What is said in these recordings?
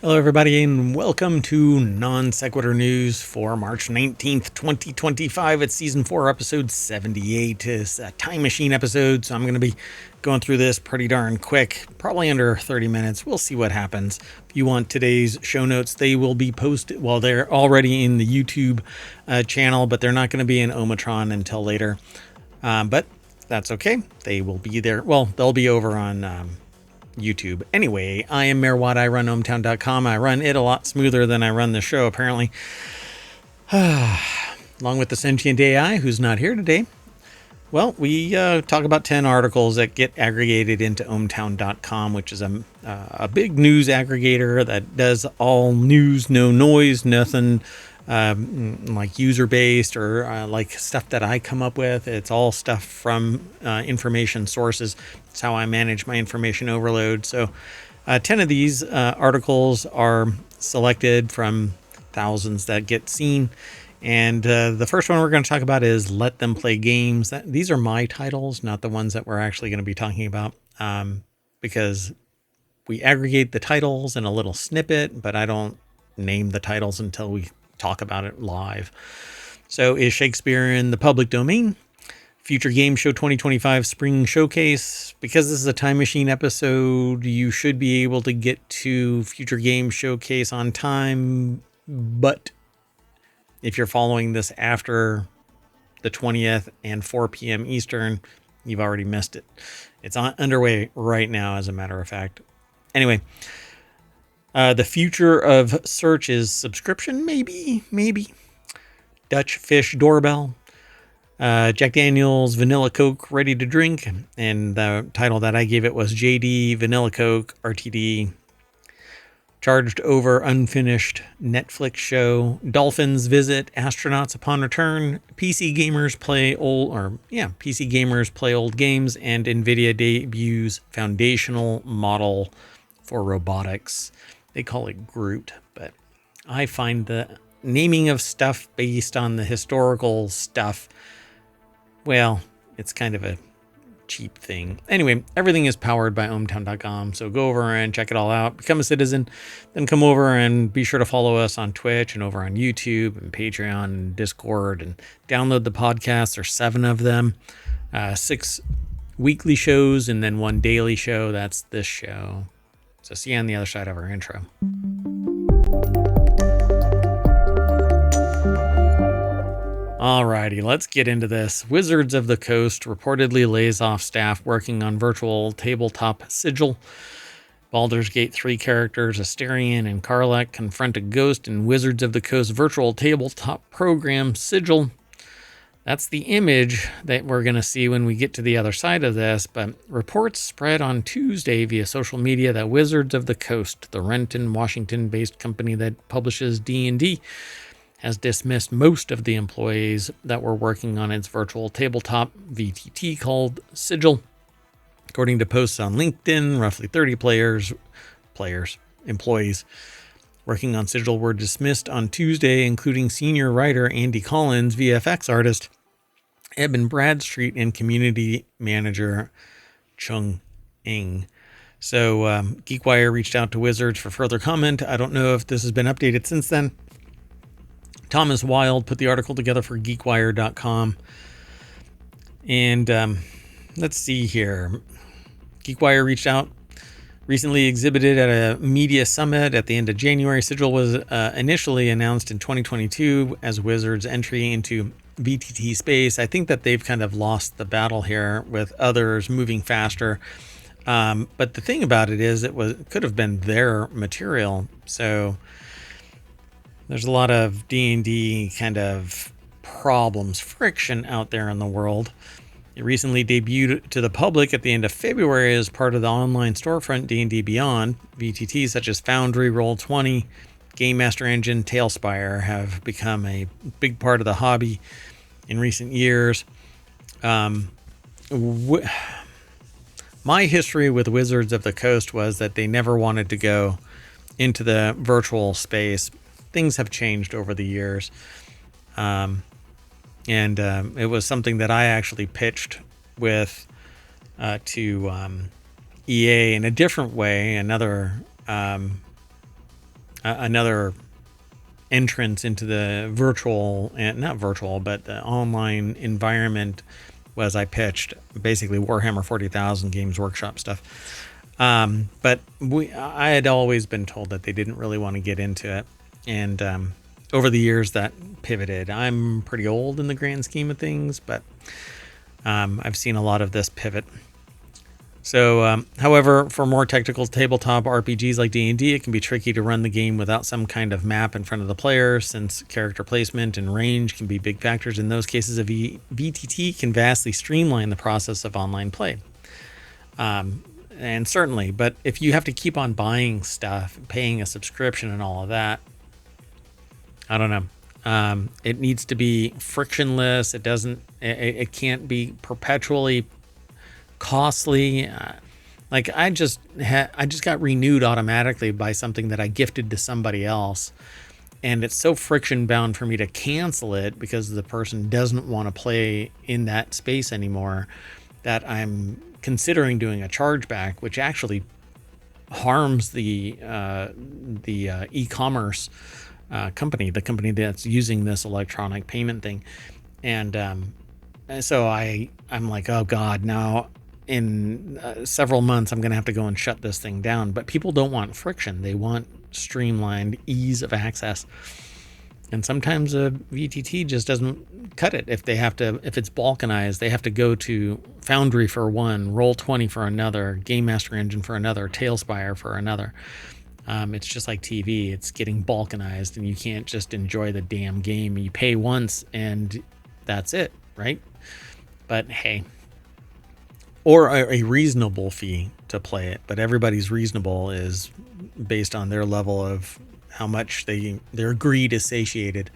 Hello, everybody, and welcome to Non Sequitur News for March 19th, 2025. It's Season 4, Episode 78. It's a time machine episode, so I'm going to be going through this pretty darn quick, probably under 30 minutes. We'll see what happens. If you want today's show notes, they will be posted. Well, they're already in the YouTube channel, but they're not going to be in Omatron until later. But that's okay. They will be there. Well, they'll be over on YouTube. Anyway, I am Mayor Watt. I run ohmtown.com. I run it a lot smoother than I run the show, apparently. Along with the sentient AI, who's not here today. Well, we talk about 10 articles that get aggregated into ohmtown.com, which is a big news aggregator that does all news, no noise, nothing like user-based or like stuff that I come up with. It's all stuff from information sources. It's how I manage my information overload. So 10 of these articles are selected from thousands that get seen. And the first one we're going to talk about is Let Them Play Games. These are my titles, not the ones that we're actually going to be talking about, because we aggregate the titles in a little snippet, but I don't name the titles until we talk about it live. So, is Shakespeare in the public domain? Future Game Show 2025 Spring Showcase. Because this is a time machine episode, you should be able to get to Future Game Showcase on time, but if you're following this after the 20th and 4 p.m. Eastern, you've already missed it. It's underway right now, as a matter of fact. Anyway, the future of search is subscription, maybe. Dutch Fish Doorbell. Jack Daniel's Vanilla Coke Ready to Drink. And the title that I gave it was JD Vanilla Coke RTD. Charged over unfinished Netflix show. Dolphins visit astronauts upon return. PC gamers play old games, and nVidia debuts foundational model for robotics. They call it Groot, but I find the naming of stuff based on the historical stuff, well, it's kind of a cheap thing. Anyway, everything is powered by ohmtown.com, so go over and check it all out. Become a citizen, then come over and be sure to follow us on Twitch and over on YouTube and Patreon and Discord, and download the podcasts. There's 7 of them, 6 weekly shows and then 1 daily show. That's this show. So see you on the other side of our intro. Alrighty, let's get into this. Wizards of the Coast reportedly lays off staff working on virtual tabletop Sigil. Baldur's Gate 3 characters Astarion and Karlach confront a ghost in Wizards of the Coast virtual tabletop program Sigil. That's the image that we're going to see when we get to the other side of this, but reports spread on Tuesday via social media that Wizards of the Coast, the Renton, Washington-based company that publishes D&D, has dismissed most of the employees that were working on its virtual tabletop VTT called Sigil. According to posts on LinkedIn, roughly 30 employees working on Sigil were dismissed on Tuesday, including senior writer Andy Collins, VFX artist Eben Bradstreet, and community manager Chung Ing. So GeekWire reached out to Wizards for further comment. I don't know if this has been updated since then. Thomas Wild put the article together for GeekWire.com. And let's see here. GeekWire reached out. Recently exhibited at a media summit at the end of January. Sigil was initially announced in 2022 as Wizards' entry into VTT space. I think that they've kind of lost the battle here with others moving faster. But the thing about it is it could have been their material. So there's a lot of D&D kind of problems, friction out there in the world. It recently debuted to the public at the end of February as part of the online storefront D&D Beyond. VTTs such as Foundry, Roll20, Game Master Engine, Tailspire have become a big part of the hobby in recent years. My history with Wizards of the Coast was that they never wanted to go into the virtual space. Things have changed over the years. And it was something that I actually pitched with to EA in a different way, another another entrance into the virtual, and not virtual, but the online environment was I pitched basically Warhammer 40,000 Games Workshop stuff. But I had always been told that they didn't really want to get into it. And over the years that pivoted. I'm pretty old in the grand scheme of things, but I've seen a lot of this pivot. So, however, for more technical tabletop RPGs like D&D, it can be tricky to run the game without some kind of map in front of the player, since character placement and range can be big factors. In those cases, a VTT can vastly streamline the process of online play. And certainly, but if you have to keep on buying stuff, paying a subscription and all of that, I don't know. It needs to be frictionless. It can't be perpetually costly. Like I just got renewed automatically by something that I gifted to somebody else, and it's so friction bound for me to cancel it because the person doesn't want to play in that space anymore, that I'm considering doing a chargeback, which actually harms the e-commerce company, the company that's using this electronic payment thing. And so I'm like, oh God, now in several months, I'm going to have to go and shut this thing down. But people don't want friction. They want streamlined ease of access. And sometimes a VTT just doesn't cut it. If it's balkanized, they have to go to Foundry for one, Roll20 for another, Game Master Engine for another, Tailspire for another. It's just like TV. It's getting balkanized, and you can't just enjoy the damn game. You pay once and that's it, right? But hey, or a reasonable fee to play it. But everybody's reasonable is based on their level of how much their greed is satiated.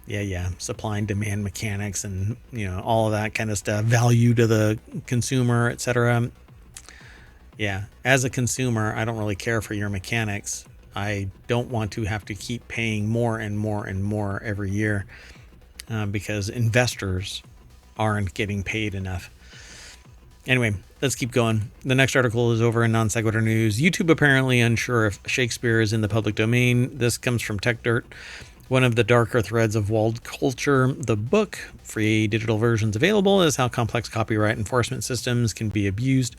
Yeah. Supply and demand mechanics and, all of that kind of stuff, value to the consumer, etc. Yeah. As a consumer, I don't really care for your mechanics. I don't want to have to keep paying more and more and more every year because investors aren't getting paid enough. Anyway, let's keep going. The next article is over in Non Sequitur News. YouTube apparently unsure if Shakespeare is in the public domain. This comes from TechDirt. One of the darker threads of walled culture, the book, free digital versions available, is how complex copyright enforcement systems can be abused.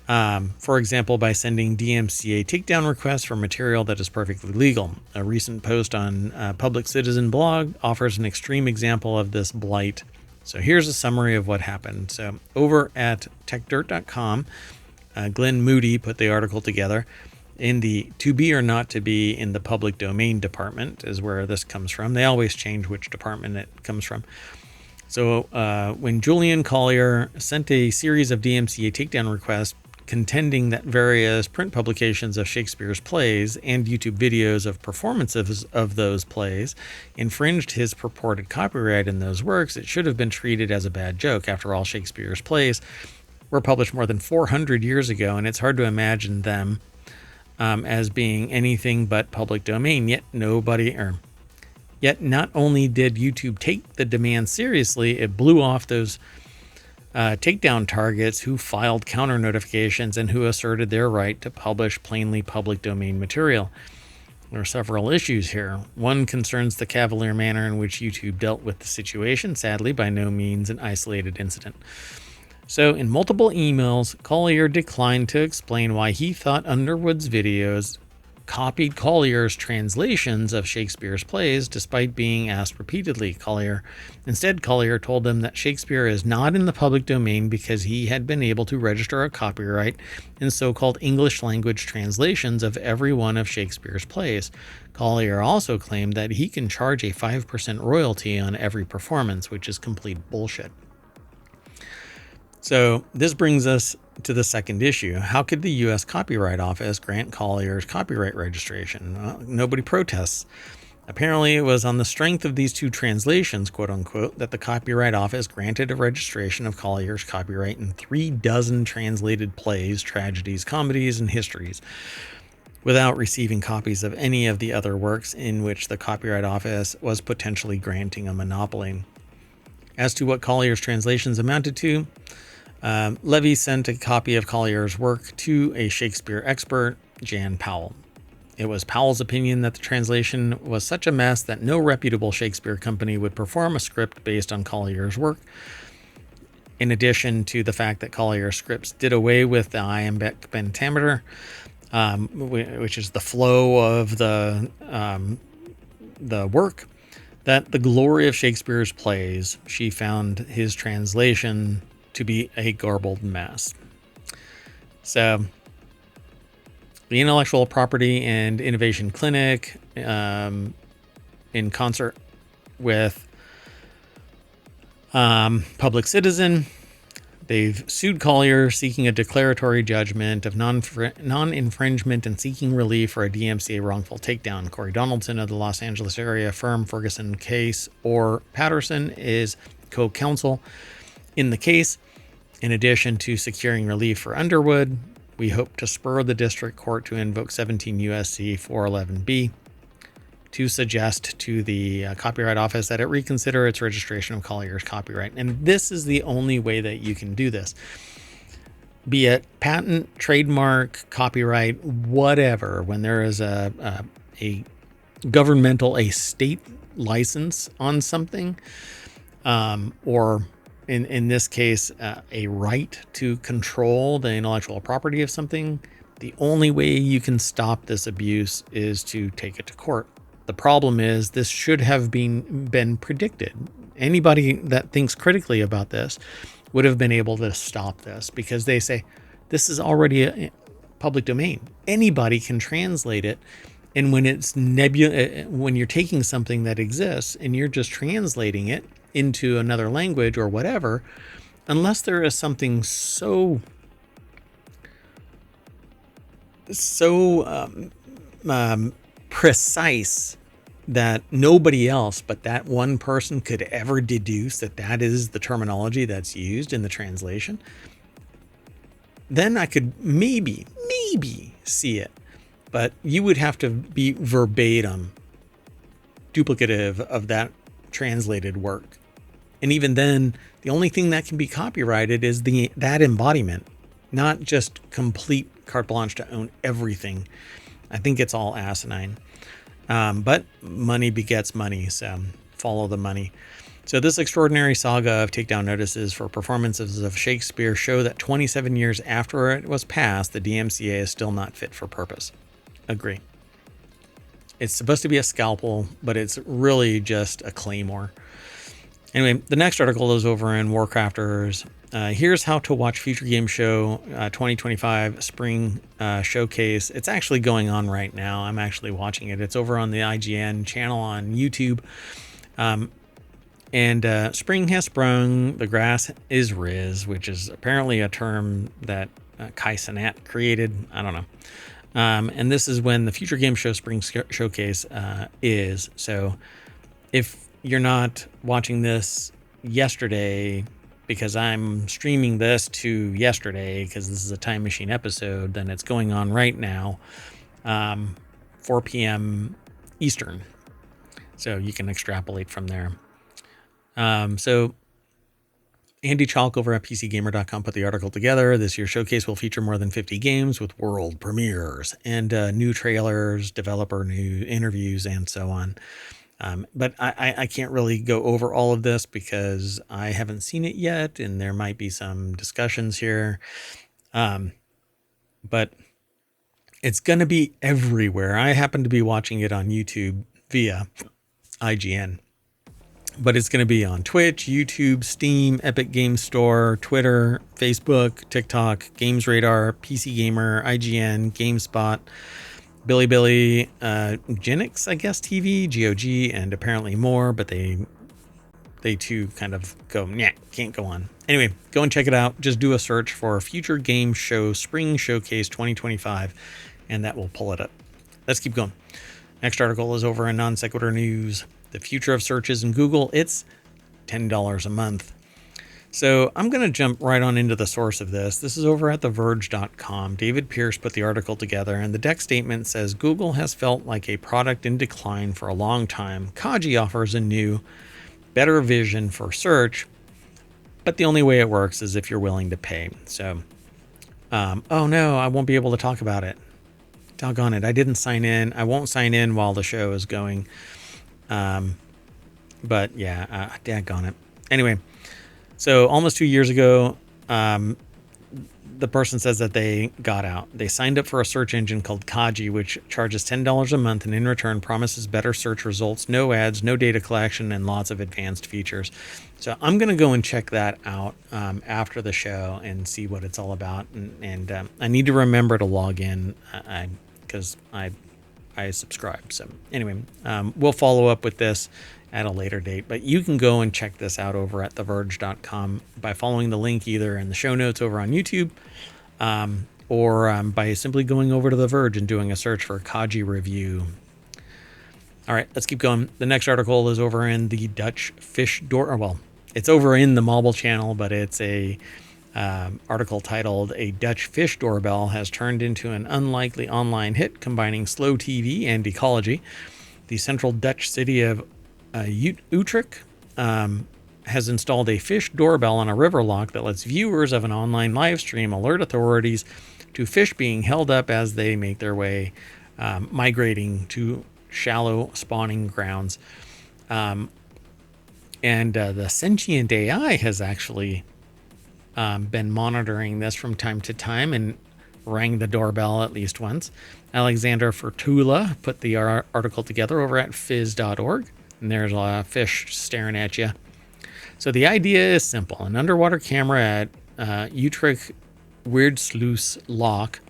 For example, by sending DMCA takedown requests for material that is perfectly legal. A recent post on Public Citizen blog offers an extreme example of this blight. So here's a summary of what happened. So over at techdirt.com, Glenn Moody put the article together. In the to be or not to be in the public domain department is where this comes from. They always change which department it comes from. So when Julian Collier sent a series of DMCA takedown requests contending that various print publications of Shakespeare's plays and YouTube videos of performances of those plays infringed his purported copyright in those works, it should have been treated as a bad joke. After all, Shakespeare's plays were published more than 400 years ago, and it's hard to imagine them as being anything but public domain. Yet not only did YouTube take the demand seriously, it blew off those takedown targets who filed counter notifications and who asserted their right to publish plainly public domain material. There are several issues here. One concerns the cavalier manner in which YouTube dealt with the situation, sadly by no means an isolated incident. So in multiple emails, Collier declined to explain why he thought Underwood's videos copied Collier's translations of Shakespeare's plays, despite being asked repeatedly. Instead, Collier told them that Shakespeare is not in the public domain because he had been able to register a copyright in so-called English language translations of every one of Shakespeare's plays. Collier also claimed that he can charge a 5% royalty on every performance, which is complete bullshit. So this brings us to the second issue. How could the U.S. Copyright Office grant Collier's copyright registration? Well, nobody protests. Apparently, it was on the strength of these two translations, quote unquote, that the Copyright Office granted a registration of Collier's copyright in 36 translated plays, tragedies, comedies, and histories, without receiving copies of any of the other works in which the Copyright Office was potentially granting a monopoly. As to what Collier's translations amounted to, Levy sent a copy of Collier's work to a Shakespeare expert, Jan Powell. It was Powell's opinion that the translation was such a mess that no reputable Shakespeare company would perform a script based on Collier's work. In addition to the fact that Collier's scripts did away with the iambic pentameter, which is the flow of the work, that the glory of Shakespeare's plays, she found his translation to be a garbled mess. So the Intellectual Property and Innovation Clinic, in concert with Public Citizen, they've sued Collier, seeking a declaratory judgment of non-infringement and seeking relief for a DMCA wrongful takedown. Corey Donaldson of the Los Angeles area firm Ferguson Case or Patterson is co-counsel in the case. In addition to securing relief for Underwood, we hope to spur the district court to invoke 17 U.S.C. 411B to suggest to the Copyright Office that it reconsider its registration of Collier's copyright. And this is the only way that you can do this. Be it patent, trademark, copyright, whatever, when there is a governmental, a state license on something, or in this case, a right to control the intellectual property of something, the only way you can stop this abuse is to take it to court. The problem is this should have been predicted. Anybody that thinks critically about this would have been able to stop this, because they say this is already a public domain. Anybody can translate it. And when it's when you're taking something that exists and you're just translating it into another language or whatever, unless there is something so precise that nobody else but that one person could ever deduce that that is the terminology that's used in the translation, then I could maybe see it. But you would have to be verbatim duplicative of that translated work. And even then, the only thing that can be copyrighted is that embodiment, not just complete carte blanche to own everything. I think it's all asinine. But money begets money, so follow the money. So this extraordinary saga of takedown notices for performances of Shakespeare show that 27 years after it was passed, the DMCA is still not fit for purpose. Agree. It's supposed to be a scalpel, but it's really just a claymore. Anyway, the next article is over in WarCrafters. Here's how to watch Future Game Show 2025 Spring Showcase. It's actually going on right now. I'm actually watching it. It's over on the IGN channel on YouTube. And spring has sprung, the grass is riz, which is apparently a term that Kai Cenat created. I don't know. And this is when the Future Game Show Spring Showcase is. So if you're not watching this yesterday, because I'm streaming this to yesterday, because this is a Time Machine episode, then it's going on right now, 4 p.m. Eastern. So you can extrapolate from there. So Andy Chalk over at PCGamer.com put the article together. This year's showcase will feature more than 50 games with world premieres and new trailers, developer new interviews, and so on. But I can't really go over all of this because I haven't seen it yet, and there might be some discussions here. But it's going to be everywhere. I happen to be watching it on YouTube via IGN. But it's going to be on Twitch, YouTube, Steam, Epic Games Store, Twitter, Facebook, TikTok, Games Radar, PC Gamer, IGN, GameSpot, Bilibili, Genix, I guess, TV, GOG, and apparently more. But they too kind of go, nah, can't go on. Anyway, go and check it out. Just do a search for Future Game Show Spring Showcase 2025, and that will pull it up. Let's keep going. Next article is over in Non Sequitur News. The future of searches in Google, it's $10 a month. So I'm going to jump right on into the source of this. This is over at TheVerge.com. David Pierce put the article together, and the deck statement says, Google has felt like a product in decline for a long time. Kaji offers a new, better vision for search, but the only way it works is if you're willing to pay. So, oh no, I won't be able to talk about it. Doggone it. I didn't sign in. I won't sign in while the show is going. But yeah, daggone it. Anyway, so almost 2 years ago, the person says that they got out. They signed up for a search engine called Kaji, which charges $10 a month and in return promises better search results, no ads, no data collection, and lots of advanced features. So I'm going to go and check that out after the show and see what it's all about. And I need to remember to log in because I subscribe. So anyway, we'll follow up with this at a later date, but you can go and check this out over at theverge.com by following the link either in the show notes over on YouTube or by simply going over to The Verge and doing a search for Kaji review. All right, let's keep going. The next article is over in the Dutch fish door. Well, it's over in the Mobile channel, but it's a article titled "A Dutch Fish Doorbell Has Turned into an Unlikely Online Hit Combining Slow TV and Ecology." The central Dutch city of Utrecht has installed a fish doorbell on a river lock that lets viewers of an online live stream alert authorities to fish being held up as they make their way migrating to shallow spawning grounds. And the sentient AI has actually been monitoring this from time to time and rang the doorbell at least once. Alexander Fertula put the article together over at phys.org. And there's a fish staring at you. So the idea is simple. An underwater camera at Utrecht Weerdsluis Lock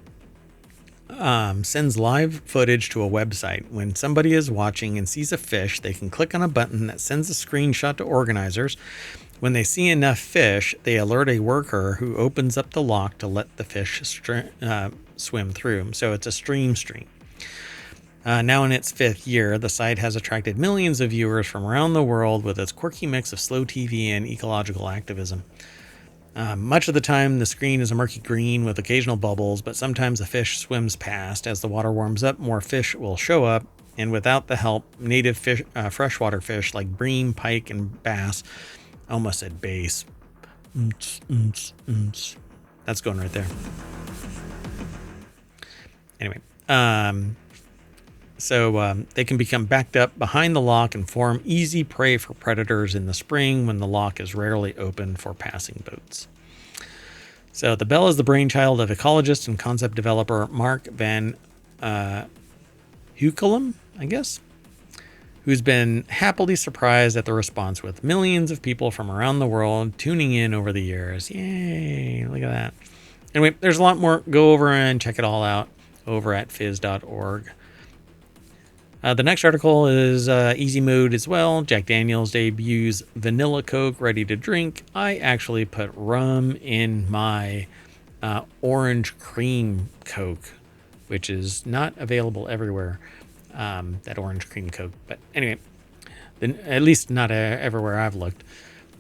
sends live footage to a website. When somebody is watching and sees a fish, they can click on a button that sends a screenshot to organizers. When they see enough fish, they alert a worker who opens up the lock to let the fish swim through. So it's a stream. Now in its 5th year, the site has attracted millions of viewers from around the world with its quirky mix of slow TV and ecological activism. Much of the time, the screen is a murky green with occasional bubbles, but sometimes a fish swims past. As the water warms up, more fish will show up, and without the help, native fish, freshwater fish like bream, pike, and bass, I almost said bass. That's going right there. Anyway, So they can become backed up behind the lock and form easy prey for predators in the spring when the lock is rarely open for passing boats. So the bell is the brainchild of ecologist and concept developer Mark van Hukelum, I guess, who's been happily surprised at the response with millions of people from around the world tuning in over the years. Yay, look at that. Anyway, there's a lot more. Go over and check it all out over at phys.org. The next article is easy mode as well. Jack Daniel's debuts Vanilla Coke ready to drink. I actually put rum in my orange cream Coke, which is not available everywhere, that orange cream Coke. But anyway, at least not everywhere I've looked.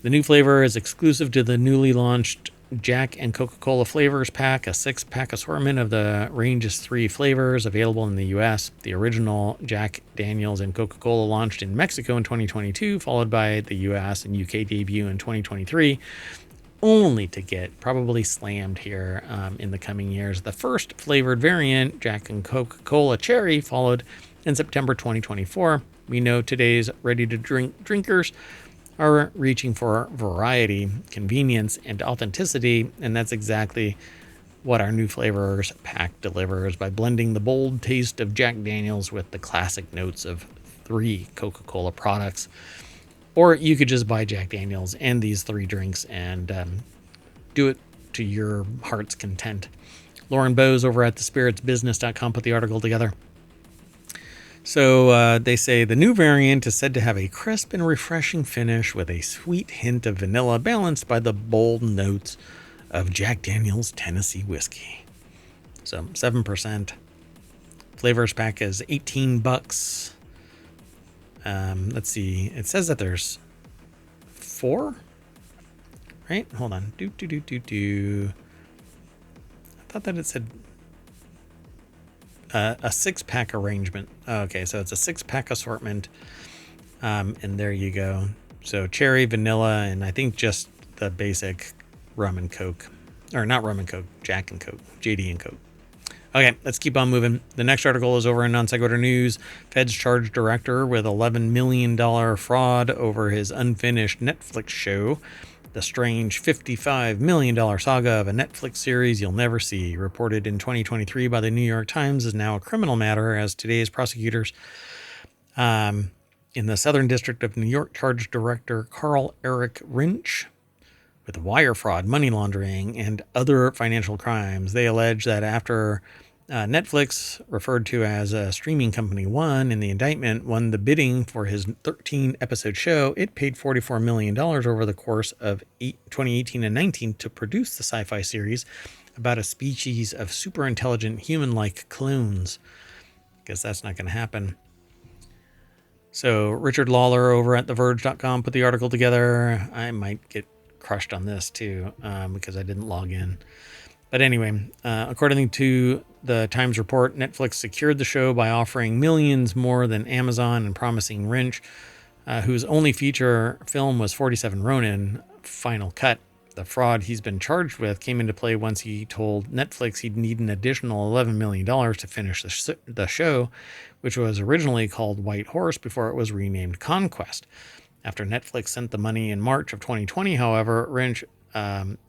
The new flavor is exclusive to the newly launched Jack and Coca-Cola flavors pack, a 6-pack assortment of the range's 3 flavors available in the U.S. The original Jack Daniel's and Coca-Cola launched in Mexico in 2022, followed by the U.S. and U.K. debut in 2023, only to get probably slammed here in the coming years. The first flavored variant, Jack and Coca-Cola Cherry, followed in September 2024. We know today's ready-to-drink drinkers are reaching for variety, convenience, and authenticity, and that's exactly what our new flavors pack delivers by blending the bold taste of Jack Daniel's with the classic notes of 3 Coca-Cola products. Or you could just buy Jack Daniel's and these 3 drinks and do it to your heart's content. Lauren Bowes over at thespiritsbusiness.com put the article together. So they say the new variant is said to have a crisp and refreshing finish with a sweet hint of vanilla balanced by the bold notes of Jack Daniel's Tennessee whiskey. So 7%. Flavors pack is $18. Let's see. It says that there's 4, right? Hold on. I thought that it said a 6-pack arrangement. Okay, so it's a 6-pack assortment. And there you go. So cherry, vanilla, and I think just the basic rum and Coke. Or not rum and Coke, Jack and Coke, JD and Coke. Okay, let's keep on moving. The next article is over in Non Sequitur News. Feds charge director with $11 million fraud over his unfinished Netflix show. The strange $55 million saga of a Netflix series you'll never see, reported in 2023 by the New York Times, is now a criminal matter as today's prosecutors in the Southern District of New York charged director Carl Eric Rinch with wire fraud, money laundering, and other financial crimes. They allege that after Netflix, referred to as a streaming company One in the indictment, won the bidding for his 13-episode show, it paid $44 million over the course of 2018 and 19 to produce the sci-fi series about a species of super intelligent human-like clones. Guess that's not going to happen. So Richard Lawler over at TheVerge.com put the article together. I might get crushed on this too because I didn't log in. But anyway, according to the Times report, Netflix secured the show by offering millions more than Amazon and promising Rinch, whose only feature film was 47 Ronin, Final Cut. The fraud he's been charged with came into play once he told Netflix he'd need an additional $11 million to finish the show, which was originally called White Horse before it was renamed Conquest. After Netflix sent the money in March of 2020, however, Rinch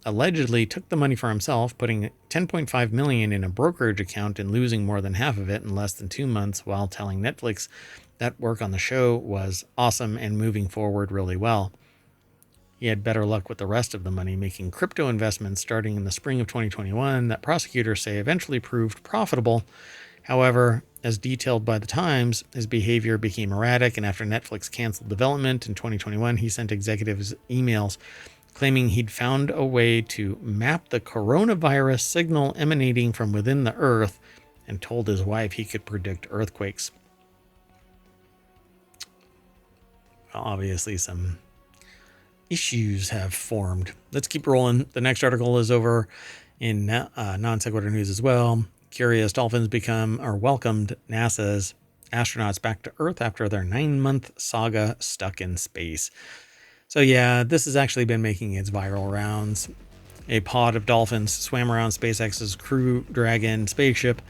allegedly took the money for himself, putting $10.5 million in a brokerage account and losing more than half of it in less than 2 months, while telling Netflix that work on the show was awesome and moving forward really well. He had better luck with the rest of the money, making crypto investments starting in the spring of 2021 that prosecutors say eventually proved profitable. However, as detailed by the Times, his behavior became erratic, and after Netflix canceled development in 2021, he sent executives emails claiming he'd found a way to map the coronavirus signal emanating from within the Earth and told his wife he could predict earthquakes. Well, obviously, some issues have formed. Let's keep rolling. The next article is over in Non Sequitur News as well. Curious Dolphins welcomed NASA's astronauts back to Earth after their 9-month saga stuck in space. So yeah, this has actually been making its viral rounds. A pod of dolphins swam around SpaceX's Crew Dragon spaceship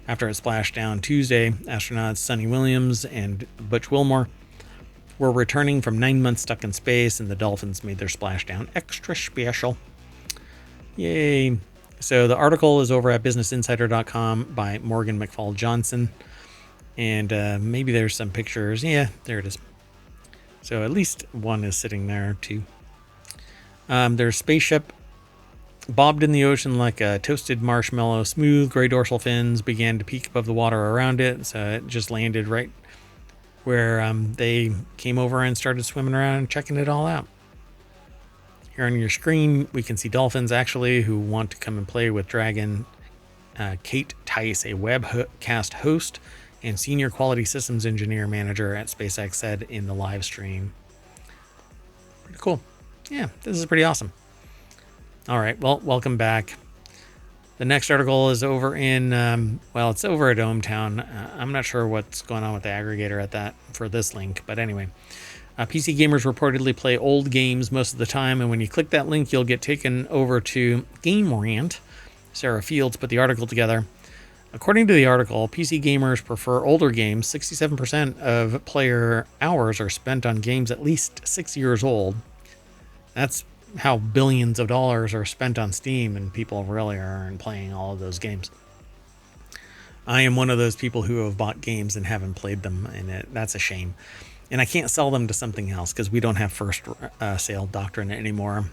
after it splashed down Tuesday. Astronauts Sonny Williams and Butch Wilmore were returning from 9 months stuck in space, and the dolphins made their splashdown extra special. Yay. So the article is over at businessinsider.com by Morgan McFall Johnson. And maybe there's some pictures. Yeah, there it is. So at least one is sitting there too. Their spaceship bobbed in the ocean like a toasted marshmallow. Smooth gray dorsal fins began to peek above the water around it. So it just landed right where they came over and started swimming around and checking it all out. Here on your screen, we can see dolphins actually who want to come and play with Dragon. Kate Tice, a webcast host and senior quality systems engineer manager at SpaceX, said in the live stream. Pretty cool. Yeah, this is pretty awesome. All right, well, welcome back. The next article is over in, it's over at ohmTown. I'm not sure what's going on with the aggregator at that for this link, but anyway. PC gamers reportedly play old games most of the time, and when you click that link, you'll get taken over to Game Rant. Sarah Fields put the article together. According to the article, PC gamers prefer older games. 67% of player hours are spent on games at least 6 years old. That's how billions of dollars are spent on Steam, and people really aren't playing all of those games. I am one of those people who have bought games and haven't played them, and that's a shame. And I can't sell them to something else because we don't have first sale doctrine anymore.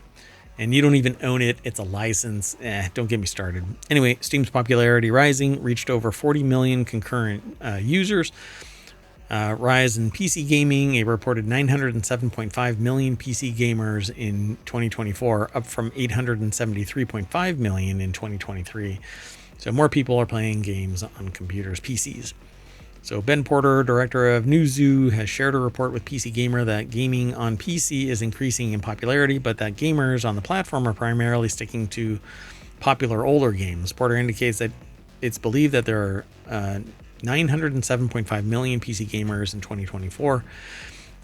And you don't even own it. It's a license. Don't get me started. Anyway, Steam's popularity rising, reached over 40 million concurrent users. Rise in PC gaming, a reported 907.5 million PC gamers in 2024, up from 873.5 million in 2023. So more people are playing games on computers, PCs. So Ben Porter, director of Newzoo, has shared a report with PC Gamer that gaming on PC is increasing in popularity, but that gamers on the platform are primarily sticking to popular older games. Porter indicates that it's believed that there are 907.5 million PC gamers in 2024.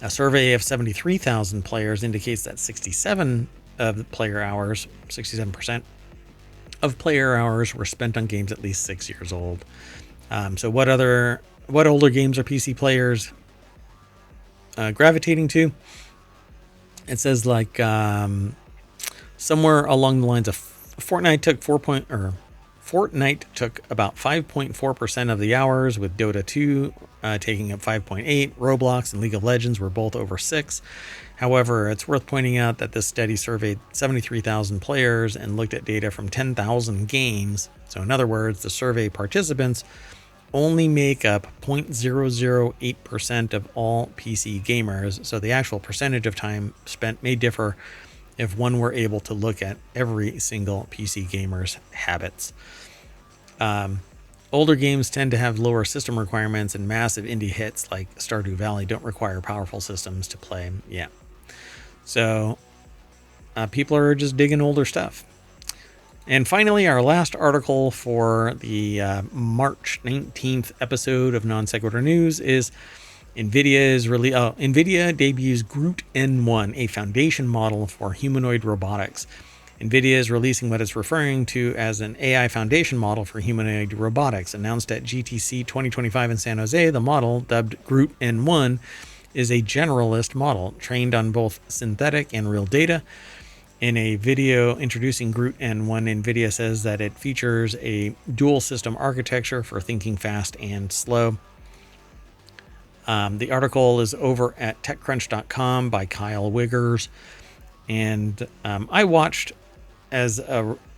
A survey of 73,000 players indicates that 67% of player hours were spent on games at least 6 years old. So what older games are PC players gravitating to? It says like somewhere along the lines of Fortnite took about 5.4% of the hours, with Dota 2 taking up 5.8. Roblox and League of Legends were both over 6. However, it's worth pointing out that this study surveyed 73,000 players and looked at data from 10,000 games. So in other words, the survey participants only make up 0.008% of all PC gamers. So the actual percentage of time spent may differ if one were able to look at every single PC gamer's habits. Older games tend to have lower system requirements, and massive indie hits like Stardew Valley don't require powerful systems to play. Yeah. So people are just digging older stuff. And finally, our last article for the March 19th episode of Non Sequitur News is NVIDIA debuts Groot N1, a foundation model for humanoid robotics. NVIDIA is releasing what it's referring to as an AI foundation model for humanoid robotics. Announced at GTC 2025 in San Jose, the model, dubbed Groot N1, is a generalist model trained on both synthetic and real data. In a video introducing Groot N1, NVIDIA says that it features a dual system architecture for thinking fast and slow. The article is over at TechCrunch.com by Kyle Wiggers. And I watched as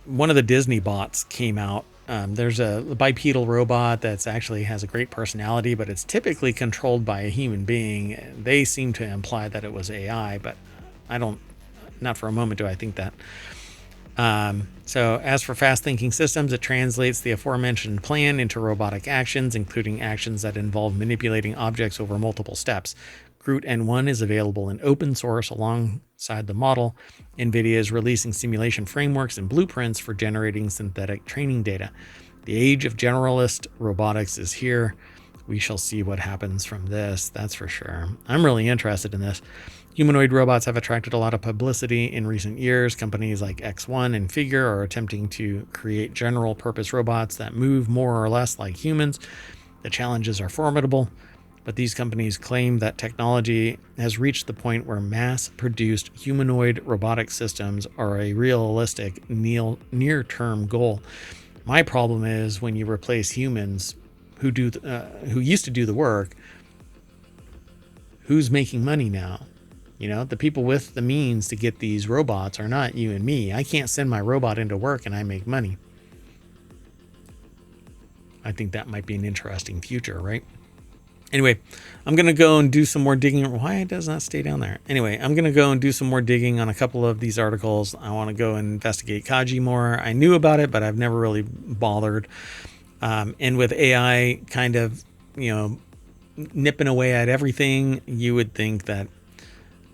one of the Disney bots came out. There's a bipedal robot that's actually has a great personality, but it's typically controlled by a human being. They seem to imply that it was AI, but not for a moment do I think that. So as for fast thinking systems, it translates the aforementioned plan into robotic actions, including actions that involve manipulating objects over multiple steps. Groot N1 is available in open source alongside the model. NVIDIA is releasing simulation frameworks and blueprints for generating synthetic training data. The age of generalist robotics is here. We shall see what happens from this, that's for sure. I'm really interested in this. Humanoid robots have attracted a lot of publicity in recent years. Companies like X1 and Figure are attempting to create general-purpose robots that move more or less like humans. The challenges are formidable, but these companies claim that technology has reached the point where mass-produced humanoid robotic systems are a realistic near-term goal. My problem is when you replace humans who used to do the work, who's making money now? You know, the people with the means to get these robots are not you and me. I can't send my robot into work and I make money. I think that might be an interesting future, right? Anyway, I'm going to go and do some more digging. Why does that stay down there? Anyway, I'm going to go and do some more digging on a couple of these articles. I want to go and investigate Kaji more. I knew about it, but I've never really bothered. And with AI kind of, nipping away at everything, you would think that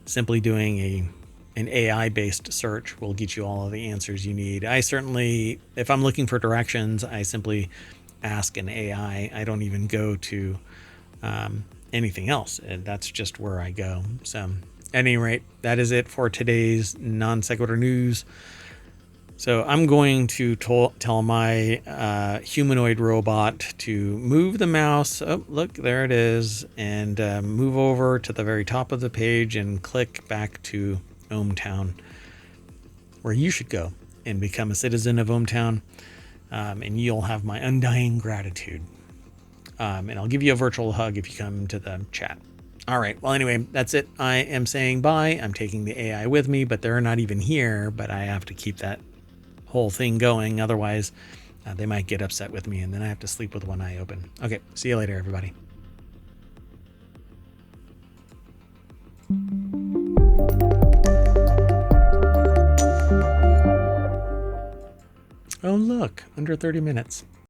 simply doing an AI-based search will get you all of the answers you need. I certainly, if I'm looking for directions, I simply ask an AI. I don't even go to anything else. That's just where I go. So at any rate, that is it for today's Non Sequitur News. So I'm going to tell my humanoid robot to move the mouse. Oh, look, there it is. And move over to the very top of the page and click back to ohmTown, where you should go and become a citizen of ohmTown. And you'll have my undying gratitude. And I'll give you a virtual hug if you come to the chat. All right. Well, anyway, that's it. I am saying bye. I'm taking the AI with me, but they're not even here. But I have to keep that whole thing going. Otherwise, they might get upset with me, and then I have to sleep with one eye open. Okay. See you later, everybody. Oh, look, under 30 minutes.